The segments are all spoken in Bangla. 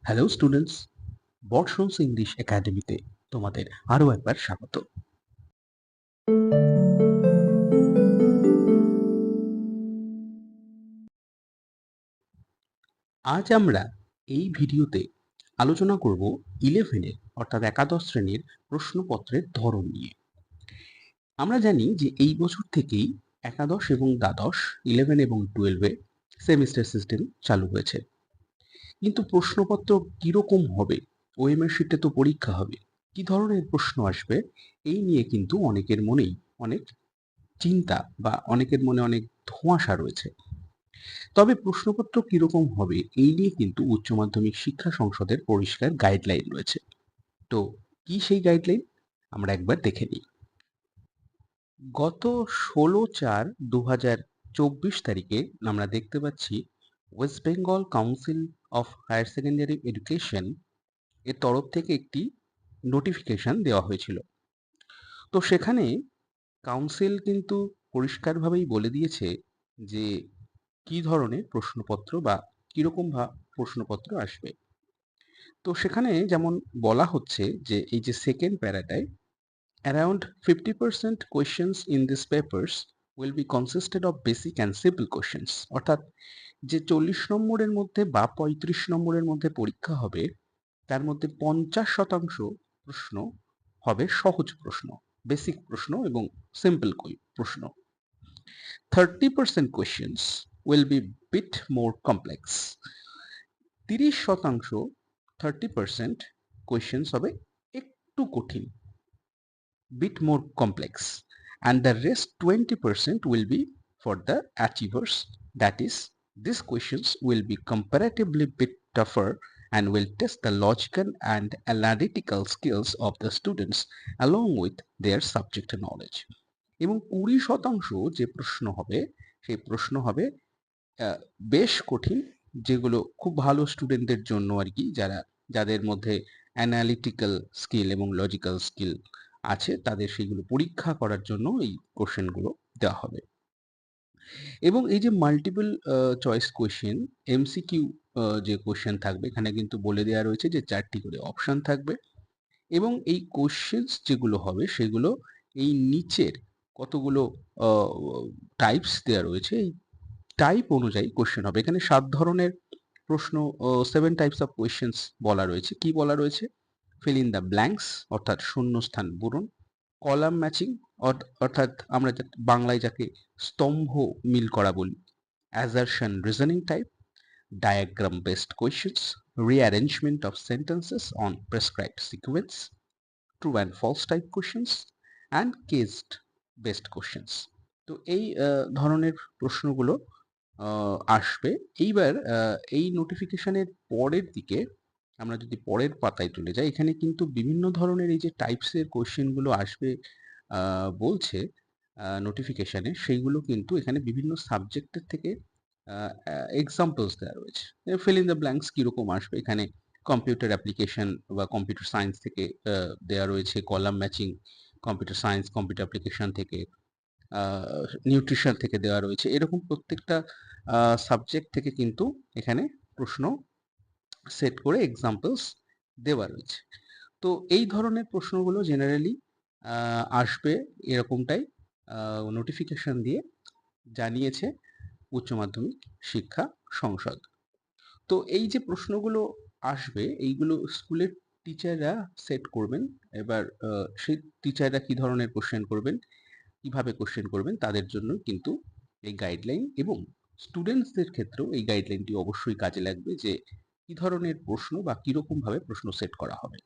হ্যালো স্টুডেন্টস, বর্ষন্স ইংলিশ একাডেমিতে তোমাদের আরও একবার স্বাগত। আজ আমরা এই ভিডিওতে আলোচনা করব 11-এর অর্থাৎ একাদশ শ্রেণীর প্রশ্নপত্রের ধরন নিয়ে। আমরা জানি যে এই বছর থেকেই একাদশ এবং দ্বাদশ 11 এবং 12-এ সেমিস্টার সিস্টেম চালু হয়েছে। কিন্তু প্রশ্নপত্র কিরকম হবে, ওএমআর শিটে তো পরীক্ষা হবে, কি ধরনের প্রশ্ন আসবে, এই নিয়ে কিন্তু অনেকের মনেই অনেক চিন্তা বা অনেকের মনে অনেক ধোঁয়াশা রয়েছে। তবে প্রশ্নপত্র কিরকম হবে এই নিয়ে কিন্তু উচ্চ মাধ্যমিক শিক্ষা সংসদের পরিষ্কার গাইডলাইন রয়েছে। তো কি সেই গাইডলাইন আমরা একবার দেখে নিই। গত 16/4/2024 তারিখে আমরা দেখতে পাচ্ছি West Bengal council of higher secondary education এর তরফ থেকে একটি নোটিফিকেশন দেওয়া হয়েছিল। তো সেখানে কাউন্সিল কিন্তু পরিষ্কারভাবেই বলে দিয়েছে যে কি ধরনের প্রশ্নপত্র বা কিরকম প্রশ্নপত্র আসবে। তো সেখানে যেমন বলা হচ্ছে যে এই যে second প্যারাটায় around 50% questions in these papers will be consisted of basic and simple questions, অর্থাৎ যে 40 নম্বরের মধ্যে বা 35 নম্বরের মধ্যে পরীক্ষা হবে তার মধ্যে 50% প্রশ্ন হবে সহজ প্রশ্ন, বেসিক প্রশ্ন এবং সিম্পল প্রশ্ন। 30% questions will be bit more complex. 30% 30% questions হবে একটু কঠিন, bit more complex, and the rest 20% will be for the achievers. That is, these questions will be comparatively bit tougher and will test the logical and analytical skills of the students along with their subject knowledge. এবং 20% যে প্রশ্ন হবে সেই প্রশ্ন হবে বেশ কঠিন, যেগুলো খুব ভালো স্টুডেন্টদের জন্য আর কি, যাদের মধ্যে অ্যানালিটিক্যাল স্কিল এবং লজিক্যাল স্কিল আছে তাদের সেগুলো পরীক্ষা করার জন্য এই কোশ্চেনগুলো দেওয়া হবে। এবং এই যে মাল্টিপল চয়েস কোশ্চেন, এমসিকিউ যে কোশ্চেন থাকবে, এখানে কিন্তু বলে দেওয়া রয়েছে যে 4টি করে অপশন থাকবে এবং এই কোশ্চেন্স যেগুলো হবে সেগুলো এই নিচের কতগুলো টাইপস দেওয়া রয়েছে, এই টাইপ অনুযায়ী কোশ্চেন হবে। এখানে 7 ধরনের প্রশ্ন, 7 টাইপস অফ কোয়েশ্চেন্স বলা রয়েছে। কি বলা রয়েছে? ফিল ইন দ্য ব্ল্যাঙ্কস অর্থাৎ শূন্যস্থান পূরণ, কলাম ম্যাচিং অর্থাৎ আমরা বাংলায় যাকে স্তম্ভ মিল করা বলি, assertion reasoning type, diagram based questions, rearrangement of sentences on prescribed sequence, true and false type questions, and case based questions. তো এই ধরনের প্রশ্নগুলো আসবে। এইবার এই নোটিফিকেশনের পরের দিকে আমরা যদি পরের পাতায় চলে যাই, এখানে কিন্তু বিভিন্ন ধরনের এই যে টাইপসের কোয়েশ্চেনগুলো আসবে বলছে নোটিফিকেশনে, সেইগুলো কিন্তু এখানে বিভিন্ন সাবজেক্টের থেকে এক্সাম্পলস দেওয়া রয়েছে। ফিল ইন দ্য ব্ল্যাঙ্কস কীরকম আসবে, এখানে কম্পিউটার অ্যাপ্লিকেশন বা কম্পিউটার সায়েন্স থেকে দেওয়া রয়েছে, column matching computer science computer application থেকে, নিউট্রিশন থেকে দেওয়া রয়েছে। এরকম প্রত্যেকটা সাবজেক্ট থেকে কিন্তু এখানে প্রশ্ন সেট করে এক্সাম্পলস দেওয়া রয়েছে। তো এই ধরনের প্রশ্নগুলো জেনারেলি আসবে এরকমটাই নোটিফিকেশন দিয়ে জানিয়েছে উচ্চ মাধ্যমিক শিক্ষা সংসদ। তো এই যে প্রশ্নগুলো আসবে এইগুলো স্কুলের টিচাররা সেট করবেন। এবার সেই টিচাররা কি ধরনের কোশ্চেন করবেন, কিভাবে কোশ্চেন করবেন তাদের জন্য কিন্তু এই গাইডলাইন, এবং স্টুডেন্টসদের ক্ষেত্রেও এই গাইডলাইনটি অবশ্যই কাজে লাগবে যে কি ধরনের প্রশ্ন বা কিরকম ভাবে প্রশ্ন সেট করা হবে।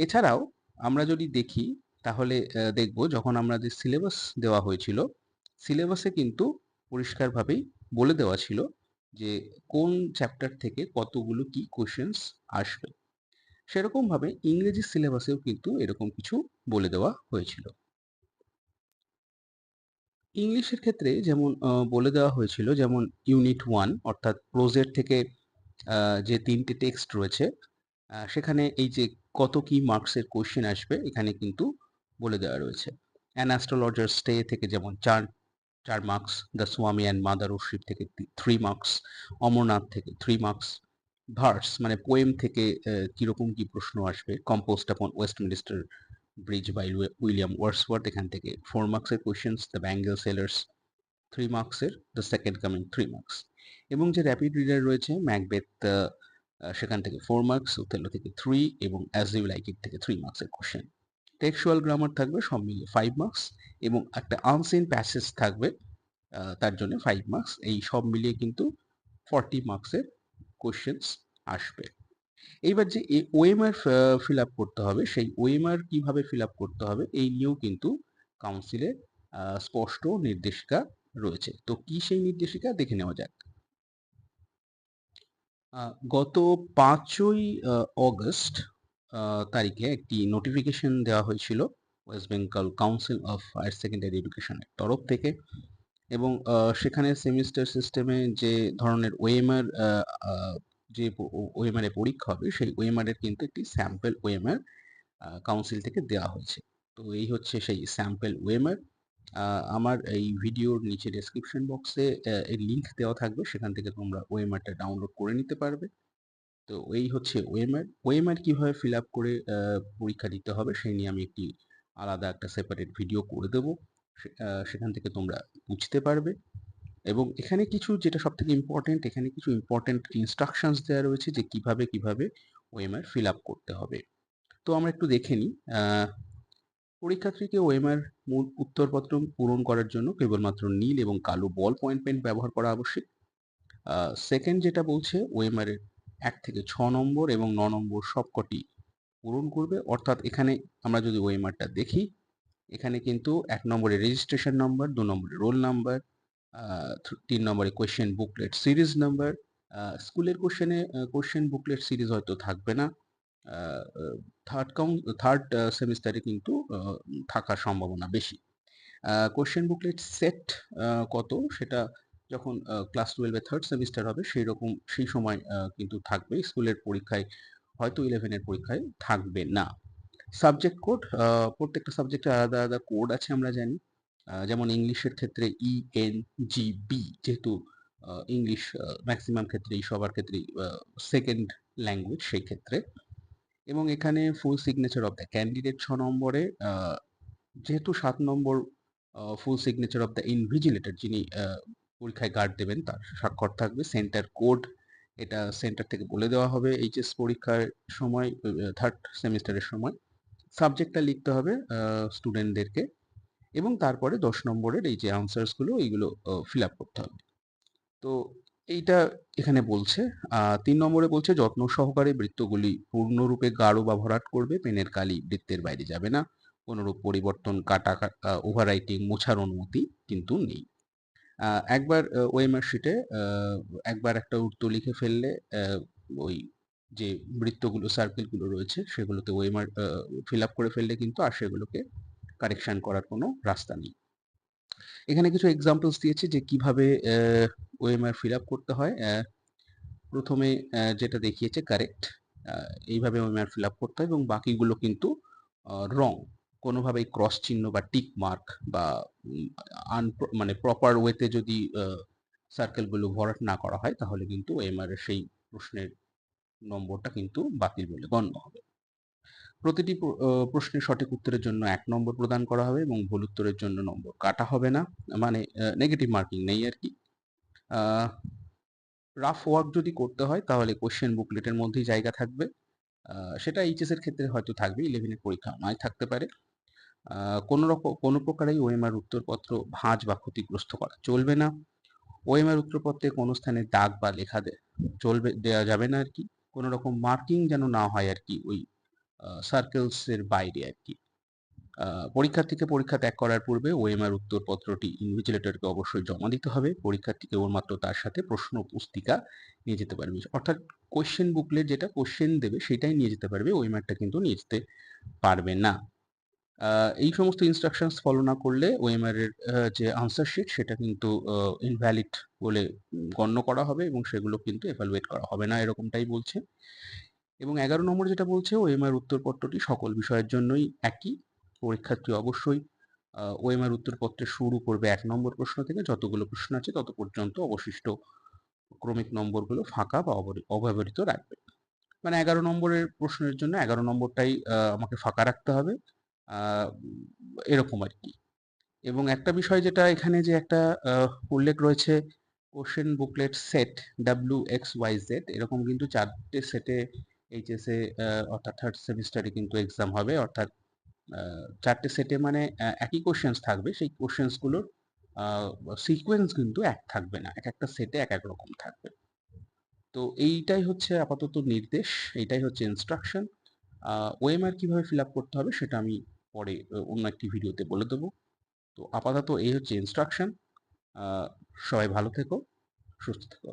এছাড়াও আমরা যদি দেখি তাহলে দেখব যখন আমাদের সিলেবাস দেওয়া হয়েছিল, সিলেবাসে কিন্তু পরিষ্কারভাবেই বলে দেওয়া ছিল যে কোন চ্যাপ্টার থেকে কতগুলো কি কোশ্চেন্স আসবে। সেরকমভাবে ইংরেজি সিলেবাসেও কিন্তু এরকম কিছু বলে দেওয়া হয়েছিল। ইংলিশের ক্ষেত্রে যেমন বলে দেওয়া হয়েছিল, যেমন ইউনিট 1 অর্থাৎ প্রোজের থেকে যে 3টে টেক্সট রয়েছে, সেখানে এই যে কত কি মার্কসের কোশ্চেন আসবে এখানে কিন্তু বলে দেওয়া রয়েছে। অ্যান অ্যাস্ট্রোলজার স্টে থেকে যেমন 4 মার্কস, দ্য স্বামী অ্যান্ড মাদার ওরশিপ থেকে 3 মার্কস, অমরনাথ থেকে 3 মার্কস, ভার্স মানে পোয়েম থেকে কিরকম কি প্রশ্ন আসবে, composed upon Westminster Bridge by William Wordsworth, এখান থেকে 4 মার্কসের কোয়েশ্চেন্স, দ্য ব্যাঙ্গেল সেলার্স 3 মার্কসের, দ্য সেকেন্ড কামিং 3 মার্কস, এবং যে র্যাপিড রিডার রয়েছে ম্যাকবেথ সেখান থেকে 4 মার্কস, ওথেলো থেকে 3 এবং অ্যাজ ইউ লাইক ইট থেকে 3 মার্কসের কোশ্চেন। টেক্সচুয়াল গ্রামার থাকবে সব মিলিয়ে 5 মার্কস এবং একটা আনসিন প্যাসেজ থাকবে তার জন্য 5 মার্কস। এই সব মিলিয়ে কিন্তু 40 মার্কসের কোশ্চেন্স আসবে। এইবার যে ওএমআর ফিল আপ করতে হবে, সেই ওএমআর কিভাবে ফিল আপ করতে হবে এই নিয়েও কিন্তু কাউন্সিলের স্পষ্ট নির্দেশিকা রয়েছে। তো কি সেই নির্দেশিকা দেখে নেওয়া যাক। গত 5ই অগস্ট তারিখে একটি নোটিফিকেশন দেওয়া হয়েছিল West Bengal council of higher Secondary এডুকেশনের তরফ থেকে, এবং সেখানে সেমিস্টার সিস্টেমে যে ধরনের ওএমআর যে ওএমআর এ পরীক্ষা হবে সেই ওএমআর এর কিন্তু একটি স্যাম্পল ওএমআর কাউন্সিল থেকে দেওয়া হয়েছে। তো এই হচ্ছে সেই স্যাম্পল ওএমআর। আমার এই ভিডিওর নিচে ডেসক্রিপশন বক্সে এর লিংক দেওয়া থাকবে, সেখান থেকে তোমরা ওএমআরটা ডাউনলোড করে নিতে পারবে। তো এই হচ্ছে ওএমআর। ওএমআর কিভাবে ফিল আপ করে পরীক্ষা দিতে হবে সেই নিয়ে আমি একটি আলাদা একটা সেপারেট ভিডিও করে দেবো, সেখান থেকে তোমরা বুঝতে পারবে। এবং এখানে কিছু যেটা সব থেকে ইম্পর্টেন্ট, এখানে কিছু ইম্পর্টেন্ট ইনস্ট্রাকশনস দেওয়া রয়েছে যে কিভাবে কিভাবে ওএমআর ফিল আপ করতে হবে। তো আমরা একটু দেখে নিই। পরীক্ষার্থীকে ওএমআর মূল উত্তরপত্র পূরণ করার জন্য কেবলমাত্র নীল এবং কালো বল পয়েন্ট পেন ব্যবহার করা আবশ্যক। সেকেন্ড যেটা বলছে, ওএমআর এর 1 থেকে 6 নম্বর এবং 9 নম্বর সবকটি পূরণ করবে। অর্থাৎ এখানে আমরা যদি ওএমআরটা দেখি, এখানে কিন্তু 1 নম্বরে রেজিস্ট্রেশন নাম্বার, 2 নম্বরে রোল নাম্বার, 3 নম্বরে কোয়েশ্চেন বুকলেট সিরিজ নাম্বার। স্কুলের কোয়েশ্চেন বুকলেট সিরিজ হয়তো থাকবে না, থার্ড সেমিস্টারে কিন্তু থাকার সম্ভাবনা বেশি। কোয়েশ্চেন বুকলেট সেট কত সেটা যখন ক্লাস 12 এ থার্ড সেমিস্টার হবে সেই সময় কিন্তু থাকবে, স্কুলের পরীক্ষায় হয়তো 11 এর পরীক্ষায় থাকবে না। সাবজেক্ট কোড, প্রত্যেকটা সাবজেক্টের আলাদা আলাদা কোড আছে আমরা জানি। যেমন ইংলিশের ক্ষেত্রে ENGB, যেহেতু ইংলিশ ম্যাক্সিমাম ক্ষেত্রেই সবার ক্ষেত্রেই সেকেন্ড ল্যাঙ্গুয়েজ সেই ক্ষেত্রে। এবং এখানে full signature of the candidate 6 নম্বরে, যেহেতু 7 নম্বর full signature of the invigilator, যিনি পরীক্ষায় গার্ড দেবেন, তার স্বাক্ষর থাকবে। সেন্টার কোড, এটা সেন্টার থেকে বলে দেওয়া হবে এইচএস পরীক্ষার সময়, থার্ড সেমিস্টারের সময়। সাবজেক্টটা লিখতে হবে স্টুডেন্টদেরকে, এবং তারপরে 10 নম্বরের এই যে আনসার্সগুলো এইগুলো ফিল আপ করতে হবে। তো এইটা এখানে বলছে। 3 নম্বরে বলছে যত্ন সহকারে বৃত্তগুলি পূর্ণরূপে গাঢ় বা ভরাট করবে, পেনের কালি বৃত্তের বাইরে যাবে না, কোনোরূপ পরিবর্তন, কাটা, ওভাররাইটিং, মোছার অনুমতি কিন্তু নেই। একবার ওএমআর শিটে একবার একটা উত্তর লিখে ফেললে ওই যে বৃত্তগুলো, সার্কেলগুলো রয়েছে সেগুলোতে ওএমআর ফিল আপ করে ফেললে কিন্তু আর সেগুলোকে কারেকশন করার কোনো রাস্তা নেই। এখানে কিছু এক্সাম্পলস দিয়েছি যে কিভাবে ওএমআর ফিল আপ করতে হয়। প্রথমে যেটা দেখিয়েছে কারেক্ট, এইভাবে ওএমআর ফিল আপ করতে হয়, এবং বাকিগুলো কিন্তু রং। কোনোভাবেই ক্রস চিহ্ন বা টিক মার্ক বা মানে প্রপার ওয়েতে যদি সার্কেলগুলো ভরাট না করা হয় তাহলে কিন্তু ওএমআর এর সেই প্রশ্নের নম্বরটা কিন্তু বাতিল বলে গণ্য হবে। প্রতিটি প্রশ্নের সঠিক উত্তরের জন্য 1 নম্বর প্রদান করা হবে এবং ভুল উত্তরের জন্য নম্বর কাটা হবে না, মানে নেগেটিভ মার্কিং নেই আর কি। রাফ ওয়ার্ক যদি করতে হয় তাহলে কোশ্চেন বুকলেটের মধ্যেই জায়গা থাকবে, সেটা এইচএস এর ক্ষেত্রে হয়তো থাকবে, 11 এর পরীক্ষা নয় থাকতে পারে। কোনো প্রকারেই ওএমআর উত্তরপত্র ভাঁজ বা ক্ষতিগ্রস্ত করা চলবে না। ওএমআর উত্তরপত্রে কোনো স্থানে দাগ বা লেখা দেওয়া যাবে না আর কি। কোনো রকম মার্কিং যেন না হয় আর কি ওই সার্কেলস এর বাইরে আর কি। পরীক্ষার্থীকে পরীক্ষা ত্যাগ করার পূর্বে ওএমআর উত্তরপত্রটি ইনভিজিলেটরকে অবশ্যই জমা দিতে হবে। পরীক্ষার্থী কেবলমাত্র তার সাথে প্রশ্ন পুস্তিকা নিয়ে যেতে পারবে, অর্থাৎ কোশ্চেন বুকলেট যেটা কোশ্চেন দেবে সেটাই নিয়ে যেতে পারবে, ওএমআরটা কিন্তু নিয়ে যেতে পারবে না। এই সমস্ত ইনস্ট্রাকশনস ফলো না করলে ওএমআর এর যে আনসার শিট সেটা কিন্তু ইনভ্যালিড বলে গণ্য করা হবে এবং সেগুলো কিন্তু এভালুয়েট করা হবে না, এরকমটাই বলছে। এবং 11 নম্বর যেটা বলছে, ওএমআর উত্তরপত্রটি সকল বিষয়ের জন্যই একই। পরীক্ষার্থী অবশ্যই ওএমআর উত্তরপত্রে শুরু করবে 1 নম্বর প্রশ্ন থেকে, যতগুলো প্রশ্ন আছে তত পর্যন্ত অবশিষ্ট ক্রমিক নম্বরগুলো ফাঁকা বা অব্যবহৃত রাখবে। মানে 11 নম্বরের প্রশ্নের জন্য 11 নম্বরটাই আমাকে ফাঁকা রাখতে হবে। আ এরকম আরকি। এবং একটা বিষয় যেটা এখানে যে একটা উল্লেখ রয়েছে কোশ্চেন বুকলেট সেট WXYZ এরকম কিন্তু 4 টে সেটে এইচএসএ অর্থাৎ 3rd সেমিস্টারে কিন্তু এক্সাম হবে। অর্থাৎ 4 টে সেটে মানে একই কোশ্চেনস থাকবে। সেই কোশ্চেনস গুলোর আ সিকোয়েন্স কিন্তু এক থাকবে না। একেকটা সেটে একেক রকম থাকবে। তো এইটাই হচ্ছে আপাতত নির্দেশ, এইটাই হচ্ছে ইনস্ট্রাকশন। ওএমআর কিভাবে ফিল আপ করতে হবে সেটা আমি পরে অন্য একটি ভিডিওতে বলে দেবো। তো আপাতত এই হচ্ছে ইনস্ট্রাকশন। সবাই ভালো থেকো, সুস্থ থেকো।